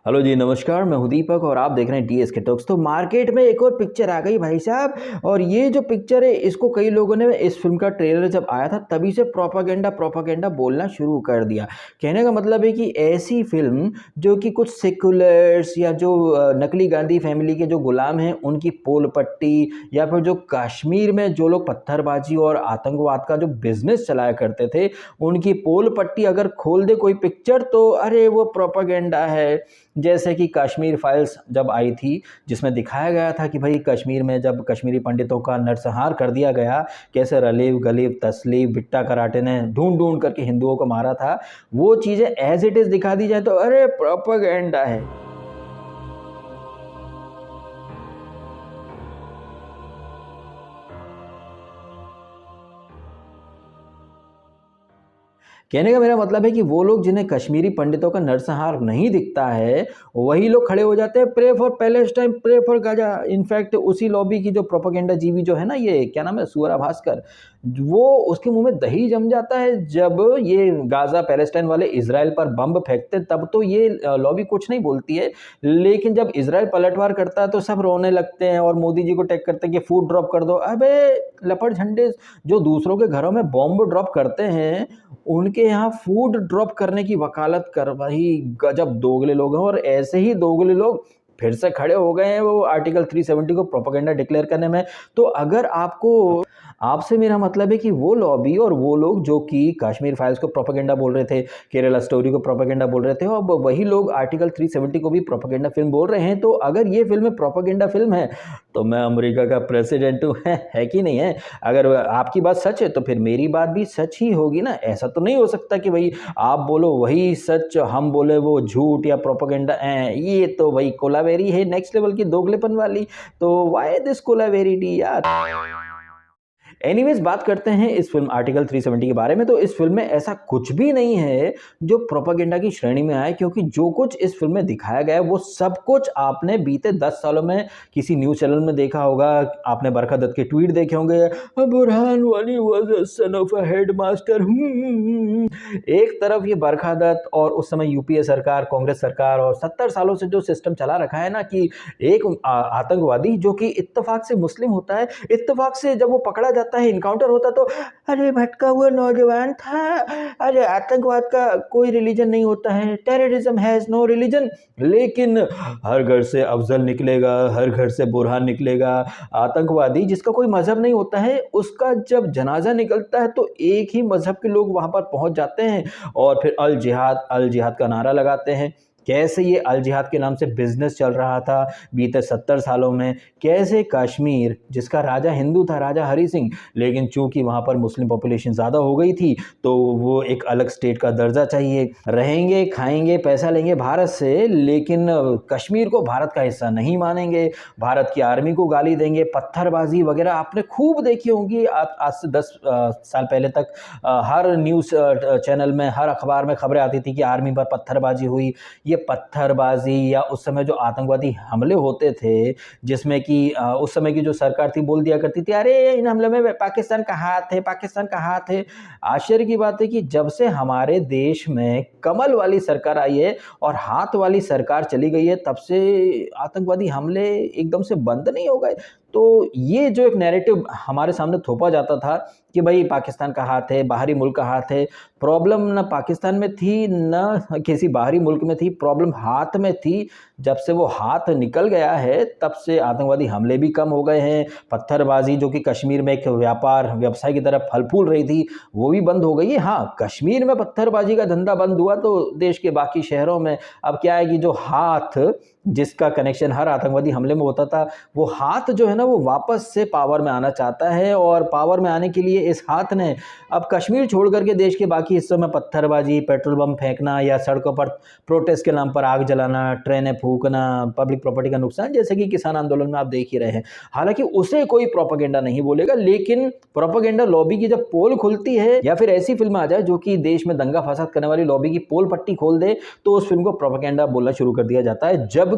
Hello जी, नमस्कार। मैं हूं दीपक और आप देख रहे हैं DSK टॉक्स। तो मार्केट में एक और पिक्चर आ गई भाई साहब, और ये जो पिक्चर है इसको कई लोगों ने इस फिल्म का ट्रेलर जब आया था तभी से प्रोपागेंडा प्रोपागेंडा बोलना शुरू कर दिया। कहने का मतलब है कि ऐसी फिल्म जो कि कुछ सेकुलर्स या जो नकली गांधी फैमिली के जो गुलाम हैं उनकी पोल पट्टी, या फिर जो कश्मीर में जो लोग पत्थरबाजी और आतंकवाद का जो बिजनेस चलाया करते थे उनकी पोल पट्टी अगर खोल दे कोई पिक्चर तो अरे वो प्रोपागेंडा है। जैसे कि कश्मीर फाइल्स जब आई थी, जिसमें दिखाया गया था कि भाई कश्मीर में जब कश्मीरी पंडितों का नरसंहार कर दिया गया, कैसे रलीफ गलीफ तसलीफ बिट्टा कराटे ने ढूंढ ढूंढ करके हिंदुओं को मारा था, वो चीज़ें एज इट इज़ दिखा दी जाए तो अरे प्रोपेगेंडा है। कहने का मेरा मतलब है कि वो लोग जिन्हें कश्मीरी पंडितों का नरसंहार नहीं दिखता है, वही लोग खड़े हो जाते हैं pray for Palestine, pray for Gaza. In fact उसी लॉबी की जो प्रोपेगेंडा जीवी जो है ना, ये क्या नाम है, सुअरा भास्कर, वो उसके मुंह में दही जम जाता है जब ये गाजा पैलेस्टाइन वाले इसराइल पर बम फेंकते हैं, तब तो ये लॉबी कुछ नहीं बोलती है। लेकिन जब इसराइल पलटवार करता है तो सब रोने लगते हैं और मोदी जी को टैग करते हैं कि फूड ड्रॉप कर दो। अबे लपड़ झंडे जो दूसरों के घरों में बॉम्ब ड्रॉप करते हैं, उनके यहाँ फूड ड्रॉप करने की वकालत कर वही गजब दोगले लोग हैं। और ऐसे ही दोगले लोग फिर से खड़े हो गए हैं वो आर्टिकल 370 को प्रोपेगेंडा डिक्लेयर करने में। तो अगर आपको, आपसे मेरा मतलब है कि वो लॉबी और वो लोग जो कि कश्मीर फाइल्स को प्रोपेगेंडा बोल रहे थे, केरला स्टोरी को प्रोपेगेंडा बोल रहे थे, और अब वही लोग आर्टिकल 370 को भी प्रोपेगेंडा फिल्म बोल रहे हैं, तो अगर ये फिल्म प्रोपेगेंडा फिल्म है तो मैं अमेरिका का प्रेसिडेंट हूँ, है कि नहीं है? अगर आपकी बात सच है तो फिर मेरी बात भी सच ही होगी ना। ऐसा तो नहीं हो सकता कि भाई आप बोलो वही सच, हम बोले वो झूठ या प्रोपेगेंडा। ये तो भाई कोलावेरी है, नेक्स्ट लेवल की दोगलेपन वाली। तो वाई दिस कोलावेरी डी यार। एनीवेज, बात करते हैं इस फिल्म आर्टिकल 370 के बारे में। तो इस फिल्म में ऐसा कुछ भी नहीं है जो प्रोपेगेंडा की श्रेणी में आए, क्योंकि जो कुछ इस फिल्म में दिखाया गया है वो सब कुछ आपने बीते 10 सालों में किसी न्यूज़ चैनल में देखा होगा। आपने बरखा दत्त के ट्वीट देखे होंगे, Burhan Wani was a son of a headmaster. एक तरफ ये बरखा दत्त और उस समय यूपीए सरकार, कांग्रेस सरकार, और 70 सालों से जो सिस्टम चला रखा है ना कि एक आतंकवादी जो कि इत्तेफाक से मुस्लिम होता है, इत्तेफाक से जब वो पकड़ा जाता है, इनकाउंटर होता तो अरे भटका हुआ नौजवान था, अरे आतंकवाद का कोई रिलीजन नहीं होता है, टेररिज्म हैज नो रिलीजन। लेकिन हर घर से अफजल निकलेगा, हर घर से बुरहान निकलेगा। आतंकवादी जिसका कोई मजहब नहीं होता है, उसका जब जनाजा निकलता है तो एक ही मजहब के लोग वहां पर पहुंच जाते हैं और फिर अल जिहाद का नारा लगाते हैं। कैसे ये अल जिहाद के नाम से बिजनेस चल रहा था बीते 70 सालों में। कैसे कश्मीर, जिसका राजा हिंदू था, राजा हरि सिंह, लेकिन चूंकि वहां पर मुस्लिम पॉपुलेशन ज़्यादा हो गई थी तो वो एक अलग स्टेट का दर्जा चाहिए। रहेंगे, खाएंगे, पैसा लेंगे भारत से, लेकिन कश्मीर को भारत का हिस्सा नहीं मानेंगे, भारत की आर्मी को गाली देंगे, पत्थरबाजी वगैरह आपने खूब देखी होंगी। आज से 10 साल पहले तक हर न्यूज़ चैनल में, हर अखबार में खबरें आती थी कि आर्मी पर पत्थरबाजी हुई। ये पत्थरबाजी या उस समय जो आतंकवादी हमले होते थे, जिसमें कि उस समय की जो सरकार थी बोल दिया करती थी अरे इन हमले में पाकिस्तान का हाथ है, पाकिस्तान का हाथ है। आश्चर्य की बात है कि जब से हमारे देश में कमल वाली सरकार आई है और हाथ वाली सरकार चली गई है, तब से आतंकवादी हमले एकदम से बंद नहीं हो गए। तो ये जो एक नैरेटिव हमारे सामने थोपा जाता था कि भाई पाकिस्तान का हाथ है, बाहरी मुल्क का हाथ है, प्रॉब्लम ना पाकिस्तान में थी ना किसी बाहरी मुल्क में थी, प्रॉब्लम हाथ में थी। जब से वो हाथ निकल गया है तब से आतंकवादी हमले भी कम हो गए हैं। पत्थरबाजी जो कि कश्मीर में एक व्यापार व्यवसाय की तरफ फल फूल रही थी, वो भी बंद हो गई है। हाँ, कश्मीर में पत्थरबाजी का धंधा बंद हुआ तो देश के बाकी शहरों में अब क्या है कि जो हाथ जिसका कनेक्शन हर आतंकवादी हमले में होता था, वो हाथ जो है ना वो वापस से पावर में आना चाहता है। और पावर में आने के लिए इस हाथ ने अब कश्मीर छोड़ करके देश के बाकी हिस्सों में पत्थरबाजी, पेट्रोल बम फेंकना या सड़कों पर प्रोटेस्ट के नाम पर आग जलाना, ट्रेनें फूकना, पब्लिक प्रॉपर्टी का नुकसान, जैसे कि किसान आंदोलन में आप देख ही रहे हैं। हालांकि उसे कोई प्रोपेगेंडा नहीं बोलेगा, लेकिन प्रोपेगेंडा लॉबी की जब पोल खुलती है या फिर ऐसी फिल्म आ जाए जो कि देश में दंगा फसाद करने वाली लॉबी की पोल पट्टी खोल दे, तो उस फिल्म को प्रोपेगेंडा बोलना शुरू कर दिया जाता है। जबकि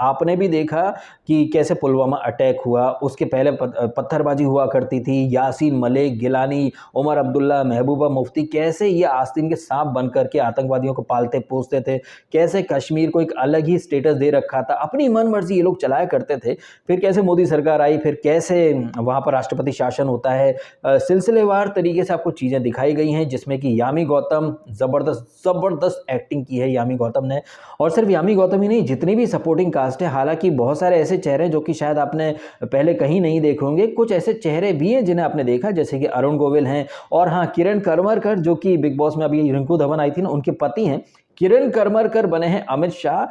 आपने भी देखा कि कैसे पुलवामा अटैक हुआ, हुआ, उसके पहले पत्थरबाजी हुआ करती थी, यासीन मलिक, गिलानी, उमर अब्दुल्ला, महबूबा मुफ्ती कैसे ये आस्तीन के सांप बन करके आतंकवादियों को पालते पोसते थे, कैसे कश्मीर को एक अलग ही स्टेटस दे रखा था, अपनी मन मर्जी ये लोग चलाया करते थे। फिर कैसे मोदी सरकार आई, फिर कैसे वहाँ पर राष्ट्रपति शासन होता है, सिलसिलेवार तरीके से आपको चीज़ें दिखाई गई हैं, जिसमें कि यामी गौतम ज़बरदस्त एक्टिंग की है यामी गौतम ने। और सिर्फ यामी गौतम ही नहीं, जितनी भी सपोर्टिंग कास्ट है, हालांकि बहुत सारे ऐसे चेहरे जो कि शायद आपने पहले कहीं नहीं देखे होंगे, कुछ ऐसे चेहरे भी हैं जिन्हें आपने देखा, जैसे कि अरुण गोविल हैं, और हाँ किरण करमरकर जो कि बिग बॉस में अभी रिंकू धवन आई थी ना, उनके पति हैं। किरण करमरकर बने हैं अमित शाह।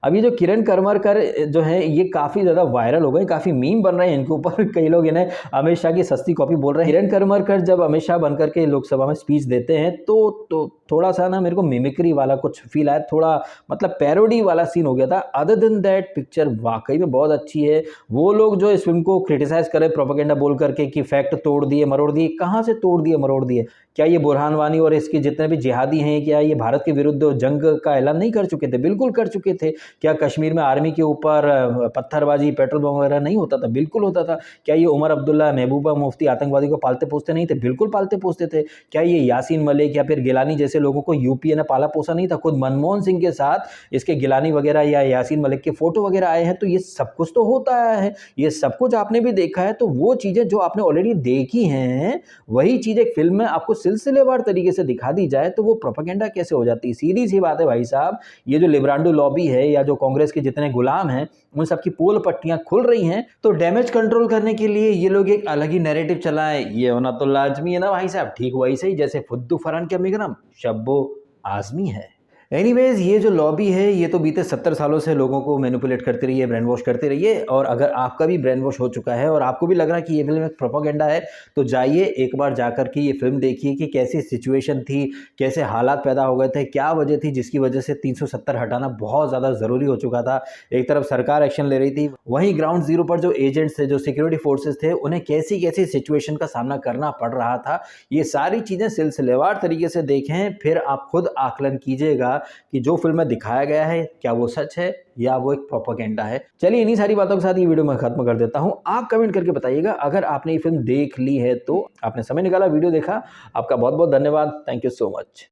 अभी जो किरण करमरकर जो है ये काफ़ी ज़्यादा वायरल हो गए, काफ़ी मीम बन रहे हैं इनके ऊपर। कई लोग इन्हें अमित शाह की सस्ती कॉपी बोल रहे हैं। किरण करमरकर जब अमित शाह बनकर के लोकसभा में स्पीच देते हैं तो थोड़ा सा ना मेरे को मिमिक्री वाला कुछ फील आया, थोड़ा मतलब पैरोडी वाला सीन हो गया था। अदर देन दैट पिक्चर वाकई में बहुत अच्छी है। वो लोग जो इस फिल्म को क्रिटिसाइज करें प्रोपेगेंडा बोल करके कि फैक्ट तोड़ दिए मरोड़ दिए, कहाँ से तोड़ दिए मरोड़ दिए? क्या ये बुरहान वानी और इसके जितने भी जिहादी हैं, क्या ये भारत के विरुद्ध जंग का ऐलान नहीं कर चुके थे? बिल्कुल कर चुके थे। क्या कश्मीर में आर्मी के ऊपर पत्थरबाजी, पेट्रोल बम वगैरह नहीं होता था? बिल्कुल होता था। क्या ये उमर अब्दुल्ला, महबूबा मुफ्ती आतंकवादी को पालते पोसते नहीं थे? बिल्कुल पालते पोसते थे। क्या ये यासीन मलिक या फिर गिलानी जैसे लोगों को यूपीए ने पाला पोसा नहीं था? खुद मनमोहन सिंह के साथ इसके गिलानी वगैरह या यासीन मलिक के फोटो वगैरह आए हैं, तो ये सब कुछ तो होता है, ये सब कुछ आपने भी देखा है। तो वो चीज़ें जो आपने ऑलरेडी देखी हैं, वही चीज़ एक फिल्म में आपको सिलसिलेवार तरीके से दिखा दी जाए तो वो प्रोपेगेंडा कैसे हो जाती है? सीधी सी बात है भाई साहब, ये जो लिब्रांडो लॉबी है या जो कांग्रेस के जितने गुलाम हैं, उन सबकी पोल पट्टियां खुल रही हैं, तो डैमेज कंट्रोल करने के लिए ये लोग एक अलग ही नैरेटिव चलाएं, ये होना तो लाजमी है ना भाई साहब। ठीक वही सही जैसे फुद्दू फरहान के अमीगरम शब्बो आजमी है। एनीवेज, ये जो लॉबी है ये तो बीते 70 सालों से लोगों को मैनिपुलेट करती रही है, ब्रेन वॉश करती रही है। और अगर आपका भी ब्रेन वॉश हो चुका है और आपको भी लग रहा है कि ये फिल्म एक प्रोपेगेंडा है, तो जाइए एक बार जाकर के ये फिल्म देखिए कि कैसी सिचुएशन थी, कैसे हालात पैदा हो गए थे, क्या वजह थी जिसकी वजह से 370 हटाना बहुत ज़्यादा ज़रूरी हो चुका था। एक तरफ सरकार एक्शन ले रही थी, वहीं ग्राउंड जीरो पर जो एजेंट्स थे, जो सिक्योरिटी फोर्सेज थे, उन्हें कैसी कैसी सिचुएशन का सामना करना पड़ रहा था। ये सारी चीज़ें सिलसिलेवार तरीके से देखें, फिर आप खुद आकलन कीजिएगा कि जो फिल्म में दिखाया गया है क्या वो सच है या वो एक प्रोपेगेंडा है। चलिए इन्हीं सारी बातों के साथ ये वीडियो मैं खत्म कर देता हूं। आप कमेंट करके बताइएगा अगर आपने ये फिल्म देख ली है, तो आपने समय निकाला, वीडियो देखा, आपका बहुत बहुत धन्यवाद। Thank you so much.